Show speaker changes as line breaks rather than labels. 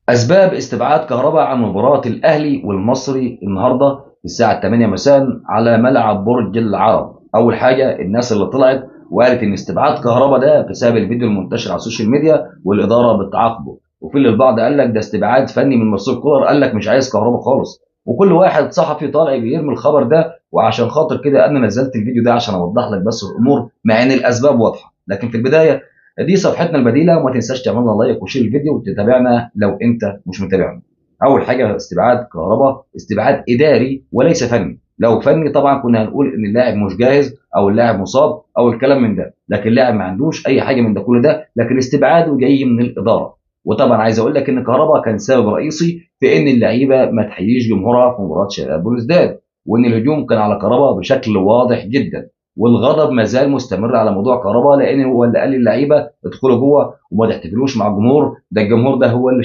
أسباب استبعاد كهربا عن مباراة الأهلي والمصري النهارده الساعة 8 مساء على ملعب برج العرب. أول حاجة الناس اللي طلعت وقالت إن استبعاد كهربا ده بسبب الفيديو المنتشر على السوشيال ميديا والإدارة بتعاقبه، وفي اللي البعض قال لك ده استبعاد فني من مارسيل كولر، قال لك مش عايز كهربا خالص. وكل واحد صحفي طالع بيرمي الخبر ده، وعشان خاطر كده أنا نزلت الفيديو ده عشان أوضح لك بس الأمور، مع إن الأسباب واضحة. لكن في البداية دي صفحتنا البديله، وما تنساش تعمل لنا لايك وشير الفيديو وتتابعنا لو انت مش متابعنا. اول حاجه استبعاد كهربا استبعاد اداري وليس فني. لو فني طبعا كنا هنقول ان اللاعب مش جاهز او اللاعب مصاب او الكلام من ده، لكن اللاعب ما عندوش اي حاجه من ده كل ده، لكن استبعاده جاي من الاداره. وطبعا عايز اقول لك ان كهربا كان سبب رئيسي في ان اللعيبه ما تحييش جمهورها في مباراه شباب بلوزداد، وان الهجوم كان على كهربا بشكل واضح جدا. والغضب ما زال مستمر على موضوع كهربا، لان هو اللي قال للعيبه ادخلوا جوه وما تحتفلوش مع الجمهور، ده الجمهور ده هو اللي